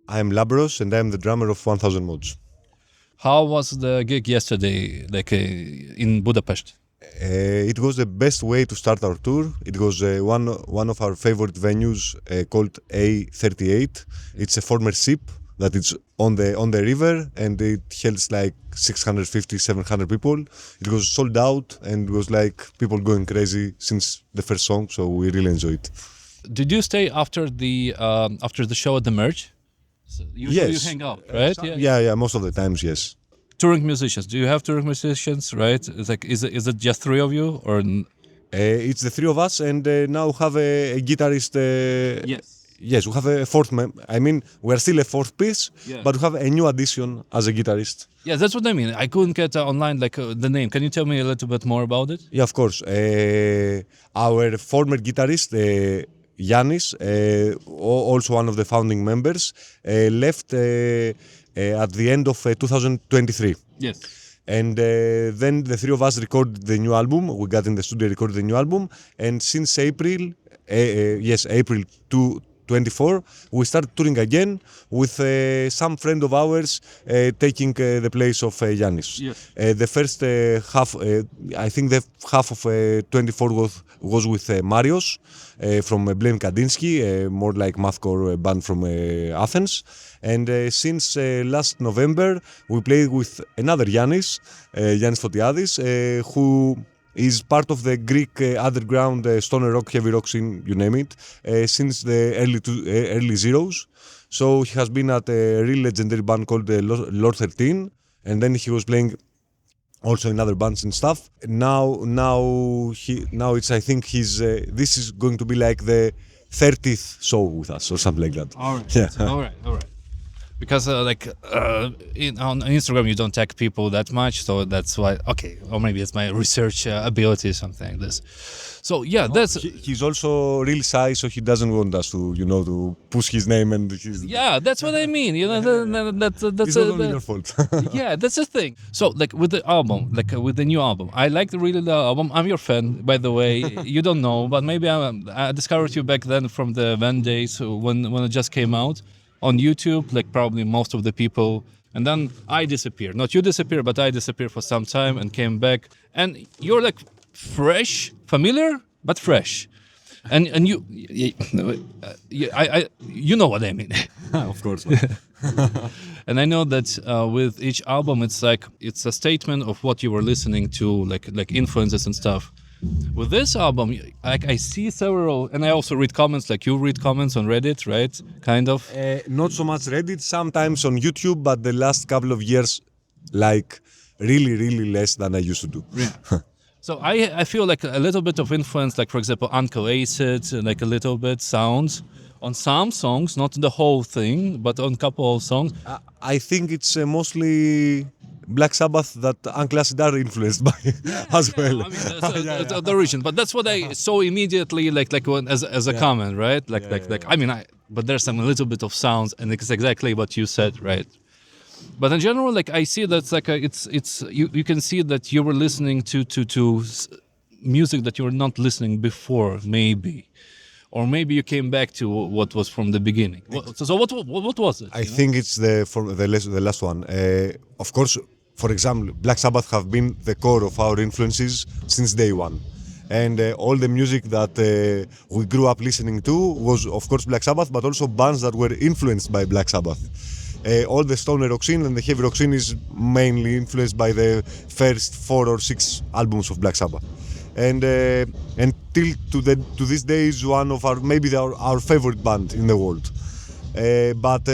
I'm Labros and I'm the drummer of 1000 Mods. How was the gig yesterday, in Budapest? It was the best way to start our tour. It was one of our favorite venues called A38. It's a former ship that is on the river, and it holds like 650, 700 people. It was sold out, and it was like people going crazy since the first song, so we really enjoyed it. Did you stay after the show at the Merge? So usually Yes. you hang out, right? Yeah, most of the times, yes. Touring musicians. Do you have touring musicians, right? It's like, is it just three of you or? It's the three of us, and now have a guitarist. Yes. Yes, we have a fourth member. I mean, we're still a fourth piece, Yeah. but we have a new addition as a guitarist. Yeah, that's what I mean. I couldn't get online the name. Can you tell me a little bit more about it? Yeah, of course. Our former guitarist, Yannis, also one of the founding members, left at the end of 2023. Yes. And then the three of us recorded the new album. We got in the studio, recorded the new album, and since April 2024, we started touring again with some friend of ours taking the place of Yannis. Yes. The first half, I think the half of 24 was with Marios from Blame Kandinsky, more like mathcore band from Athens. And since last November, we played with another Yannis Fotiadis, who is part of the Greek underground stoner rock, heavy rock scene, you name it, since the early zeros. So he has been at a really legendary band called Lord 13, and then he was playing also in other bands and stuff. Now it's, I think this is going to be like the 30th show with us or something like that. All right. Yeah. All right. Because on Instagram you don't tag people that much, so that's why. Okay, or maybe it's my research ability, something like this. So yeah, He's also really shy, so he doesn't want us to, to push his name and his. Yeah, that's what I mean. That's It's not only your fault. Yeah, that's the thing. So with the album, with the new album, I like really the album. I'm your fan, by the way. You don't know, but maybe I discovered you back then from the Van days when it just came out on YouTube, like probably most of the people. And then I disappeared. Not you disappeared, but I disappeared for some time and came back. And you're like fresh, familiar, but fresh. And you know what I mean. Of course. And I know that with each album, it's a statement of what you were listening to, like influences and stuff. With this album, I see several, and I also read comments, like you read comments on Reddit, right? Kind of. Not so much Reddit, sometimes on YouTube, but the last couple of years, like really, really less than I used to do. Yeah. So I feel like a little bit of influence, like for example, Uncle Acid, like a little bit sounds on some songs, not the whole thing, but on a couple of songs. I think it's mostly Black Sabbath that Uncle Acid are influenced by as well. I mean, that's the origin, but that's what I saw immediately, like when, as a comment, right? I mean, but there's some little bit of sounds, and it's exactly what you said, right? But in general, like I see that's like it's you can see that you were listening to music that you were not listening before, maybe. Or maybe you came back to what was from the beginning. So what was it? I think it's the last one. Of course, for example, Black Sabbath have been the core of our influences since day one. And all the music that we grew up listening to was, of course, Black Sabbath, but also bands that were influenced by Black Sabbath. All the stoner rock scene and the heavy rock scene is mainly influenced by the first 4 or 6 albums of Black Sabbath. And till to this day is one of our favorite band in the world. But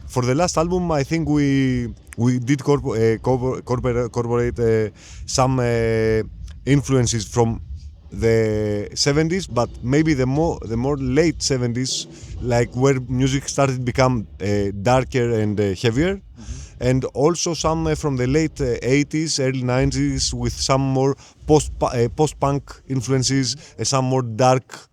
for the last album, I think we did incorporate some influences from the 70s, but maybe the more late 70s, like where music started to become darker and heavier. And also some from the late 80s, early 90s with some more post-punk influences, some more dark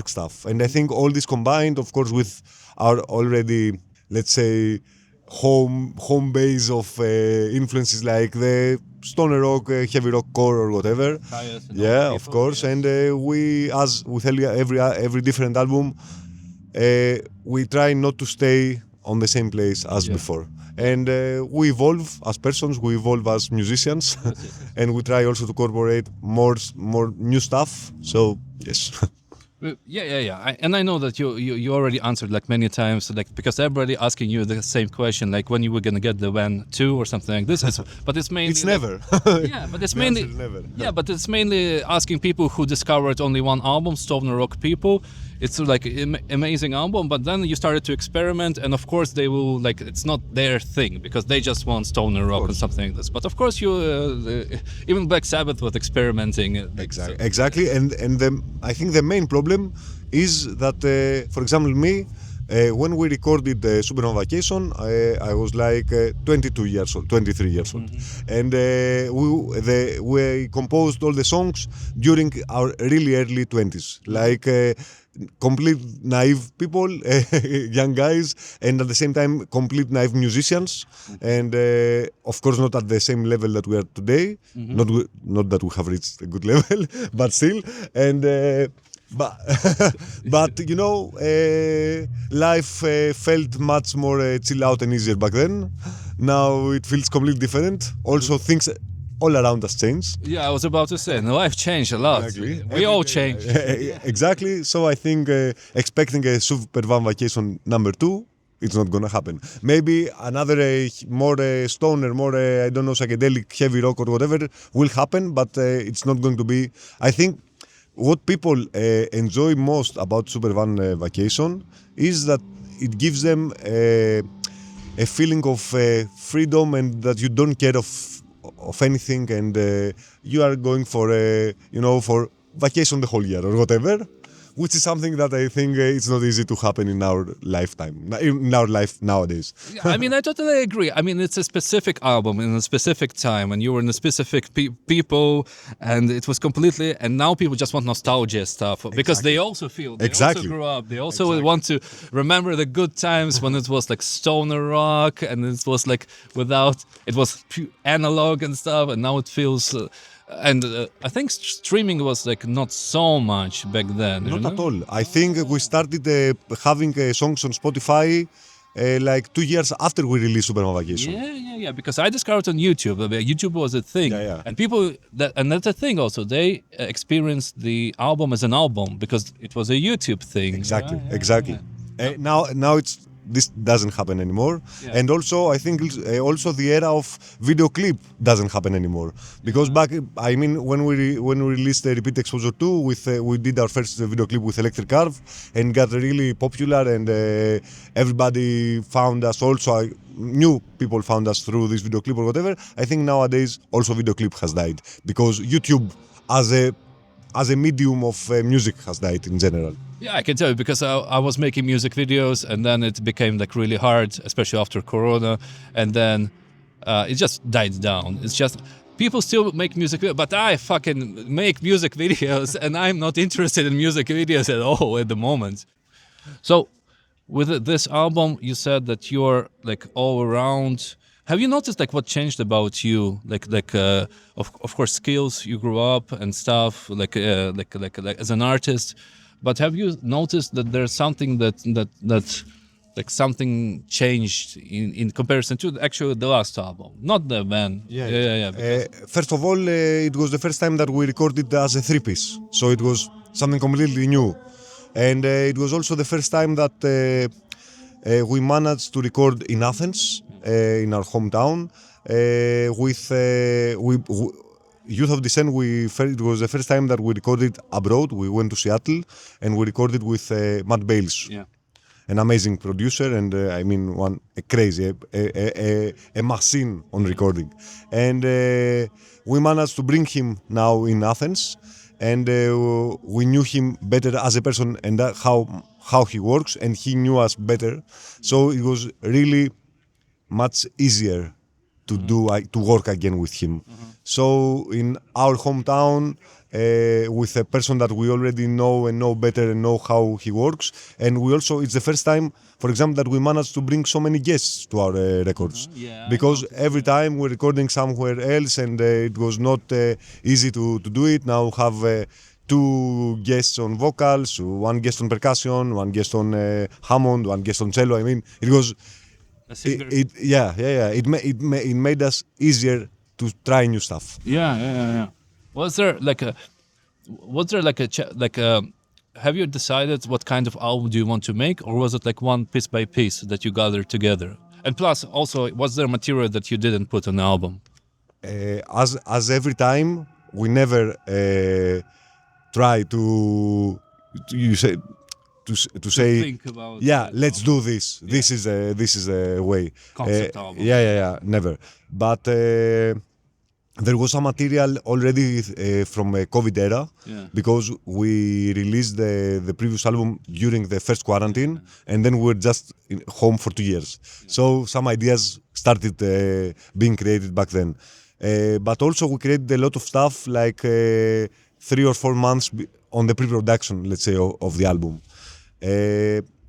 stuff. And I think all this combined, of course, with our already, let's say, home base of influences like the stoner rock, heavy rock core or whatever. Yeah, of course. And we, as with every different album, we try not to stay on the same place as before. And we evolve as persons, we evolve as musicians, and we try also to incorporate more new stuff. So yes. Yeah. And I know that you already answered like many times, like because everybody asking you the same question, like when you were gonna get the van 2 or something like this. But it's mainly It's never. Yeah, but it's mainly never. Yeah, but it's mainly asking people who discovered only one album, stoner rock people. It's like amazing album, but then you started to experiment, and of course they will like it's not their thing because they just want stoner rock and something like this. But of course you even Black Sabbath was experimenting. Exactly. And I think the main problem is that, for example, me. When we recorded Superman Vacation, I was like 22 years old, 23 years old, and we composed all the songs during our really early 20s, like complete naive people, young guys, and at the same time complete naive musicians, and of course not at the same level that we are today. Not that we have reached a good level, but still, and. But you know, life felt much more chill out and easier back then. Now it feels completely different. Also, things all around us change. Yeah, I was about to say, life changed a lot. Exactly. We all changed. Exactly. So I think expecting a Supervan Vacation number 2, it's not gonna happen. Maybe another more stoner, more I don't know, psychedelic, heavy rock or whatever will happen, but it's not going to be. I think. What people enjoy most about Supervan Vacation is that it gives them a feeling of freedom and that you don't care of anything, and you are going for for vacation the whole year or whatever, which is something that I think it's not easy to happen in our lifetime, in our life nowadays. Yeah, I mean, I totally agree. I mean, it's a specific album in a specific time, and you were in a specific people, and it was completely. And now people just want nostalgia stuff because they also feel they also grew up. They also want to remember the good times when it was like stoner rock, and it was like it was analog and stuff, and now it feels. And I think streaming was like not so much back then. Not at all. I think we started having songs on Spotify like 2 years after we released Superman Vacation. Yeah. Because I discovered on YouTube. YouTube was a thing, and people and that's a thing also. They experienced the album as an album because it was a YouTube thing. Exactly. Now it's. This doesn't happen anymore, and also I think also the era of video clip doesn't happen anymore because back, I mean, when we released the Repeat Exposure 2 we did our first video clip with Electric Curve and got really popular, and everybody found us. Also, new people found us through this video clip or whatever. I think nowadays also video clip has died because YouTube as a medium of music has died in general. Yeah, I can tell you because I was making music videos, and then it became like really hard, especially after Corona, and then it just died down. It's just people still make music videos, but I fucking make music videos, and I'm not interested in music videos at all at the moment. So, with this album, you said that you're like all around. Have you noticed like what changed about you? Like of course skills, you grew up and stuff like as an artist. But have you noticed that there's something that like something changed in comparison to actually the last album, not the band? Yeah. First of all, it was the first time that we recorded as a 3-piece, so it was something completely new, and it was also the first time that we managed to record in Athens, in our hometown, with. Youth of Dissent, it was the first time that we recorded abroad. We went to Seattle and we recorded with Matt Bales, an amazing producer, and I mean a crazy, a machine on recording. And we managed to bring him now in Athens, and we knew him better as a person and how he works, and he knew us better. So it was really much easier to work again with him. So in our hometown, with a person that we already know and know better and know how he works, and it's the first time, for example, that we managed to bring so many guests to our records, because every time we're recording somewhere else, and it was not easy to do it. Now have 2 guests on vocals, 1 guest on percussion, 1 guest on Hammond, 1 guest on cello. I mean, it was it made us easier to try new stuff. Yeah. Was there like a have you decided what kind of album do you want to make, or was it like one piece by piece that you gathered together? And plus, also, was there material that you didn't put on the album? As every time, we never try to say Think about let's do this. This is a way. Concept album. Never. But there was some material already from COVID era, because we released the previous album during the first quarantine, and then we were just home for 2 years. So some ideas started being created back then. But also we created a lot of stuff like 3 or 4 months on the pre-production, let's say, of the album.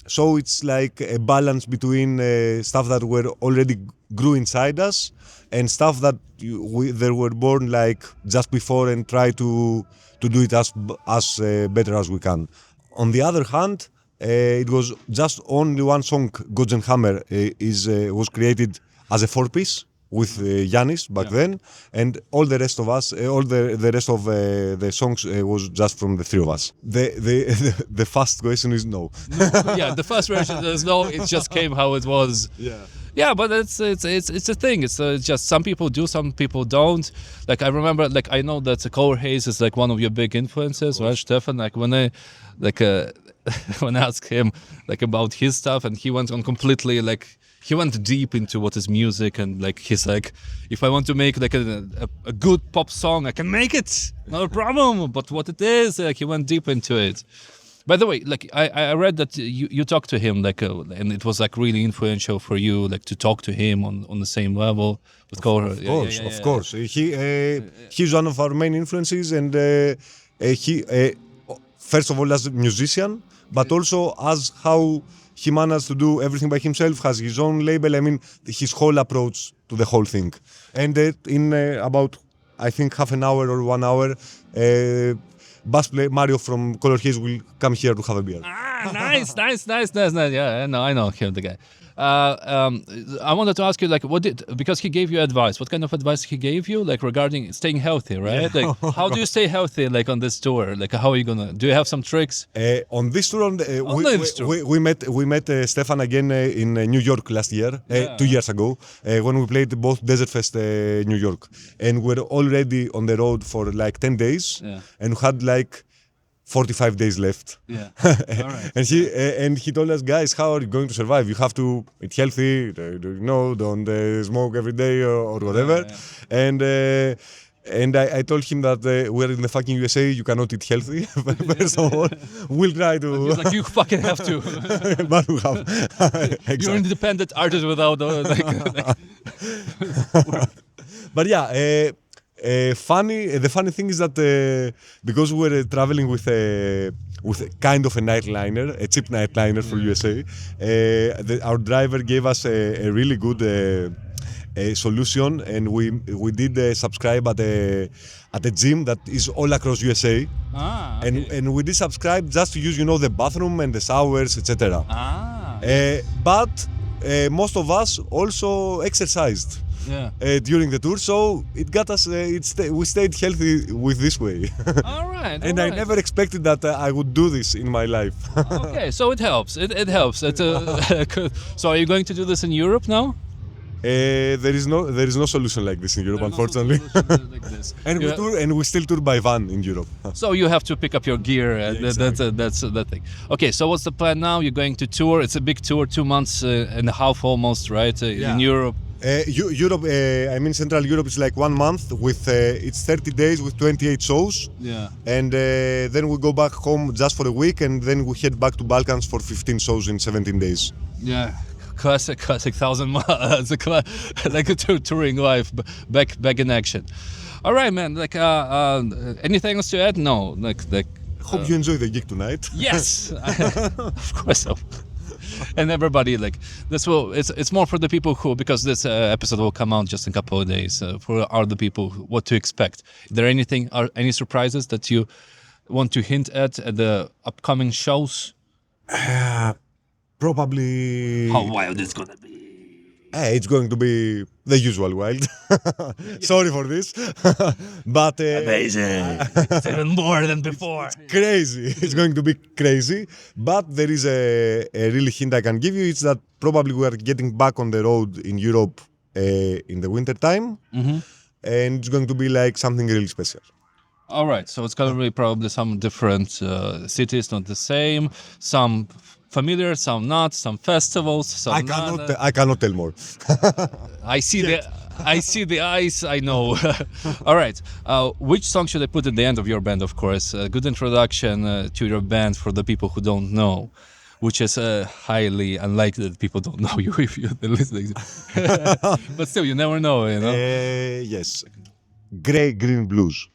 So it's like a balance between stuff that were already grew inside us and stuff that they were born like just before, and try to do it as better as we can. On the other hand, it was just only one song, Gods and Hammer, was created as a 4-piece with Yannis back then, and all the rest of us, all the rest of the songs was just from the 3 of us. The first question is no. Yeah, the first version is no. It just came how it was. Yeah, but it's a thing. It's just some people do, some people don't. Like I remember, like I know that Color Haze is like one of your big influences, right, Stefan? Like when I when I asked him like about his stuff, and he went on completely like. He went deep into what is music, and like he's like, if I want to make like a good pop song, I can make it, no problem. But what it is, like he went deep into it. By the way, like I read that you talked to him, like, and it was like really influential for you, like to talk to him on the same level with Color. Of course. He's one of our main influences, and he first of all as a musician, but also as how he managed to do everything by himself, has his own label. I mean, his whole approach to the whole thing. And in about, I think, half an hour or 1 hour, bass player Mario from Color Haze will come here to have a beer. Nice. Yeah, I know him, the guy. I wanted to ask you, like, because he gave you advice. What kind of advice he gave you, like regarding staying healthy, right? Yeah. Like, how do you stay healthy, like on this tour? Like, how are you gonna? Do you have some tricks? On this tour, we met Stefan again in New York last year, 2 years ago, when we played both Desert Fest New York, and we're already on the road for like 10 days, and we had like 45 days left. Yeah. All right. And he told us, guys, how are you going to survive? You have to eat healthy, don't smoke every day or whatever. Yeah. And I told him that we're in the fucking USA, you cannot eat healthy. First of all, we'll try to. But he's like, you fucking have to. But we have. Exactly. You're an independent artist without But yeah. The funny thing is that because we were traveling with a kind of a nightliner, a cheap nightliner for USA, our driver gave us a really good solution, and we did subscribe at a gym that is all across USA. Okay. And we did subscribe just to use, the bathroom and the showers, etc. But most of us also exercised. Yeah. During the tour, so it got us. We stayed healthy with this way. All right. And I never expected that I would do this in my life. Okay, so it helps. It helps. So are you going to do this in Europe now? There is no solution like this in Europe, unfortunately. Like this. And we still tour by van in Europe. So you have to pick up your gear. Exactly. That's that thing. Okay, so what's the plan now? You're going to tour. It's a big tour, 2 months and a half almost, right? In Europe. Europe, I mean Central Europe is like 1 month with it's 30 days with 28 shows. Yeah. And then we go back home just for a week, and then we head back to Balkans for 15 shows in 17 days. Yeah. Classic 1,000 miles. Like a touring life, back in action. All right, man. Like, anything else to add? No. Like. Hope you enjoy the gig tonight. Yes, of course. And everybody, like, it's more for the people who, because this episode will come out just in a couple of days, for other people what to expect. Is there any surprises that you want to hint at the upcoming shows? Probably. How wild it's gonna be. It's going to be the usual wild. Sorry for this. But Amazing. It's even more than before. crazy. It's going to be crazy. But there is a really hint I can give you. It's that probably we are getting back on the road in Europe in the winter time. Mm-hmm. And it's going to be like something really special. All right, so it's gonna be probably some different cities, not the same. Some familiar, some not. Some festivals, some I cannot tell more. I see the eyes. I know. All right. Which song should I put at the end of your band? Of course, a good introduction to your band for the people who don't know, which is highly unlikely that people don't know you if you're listening. But still, you never know. Yes. Grey, green, blues.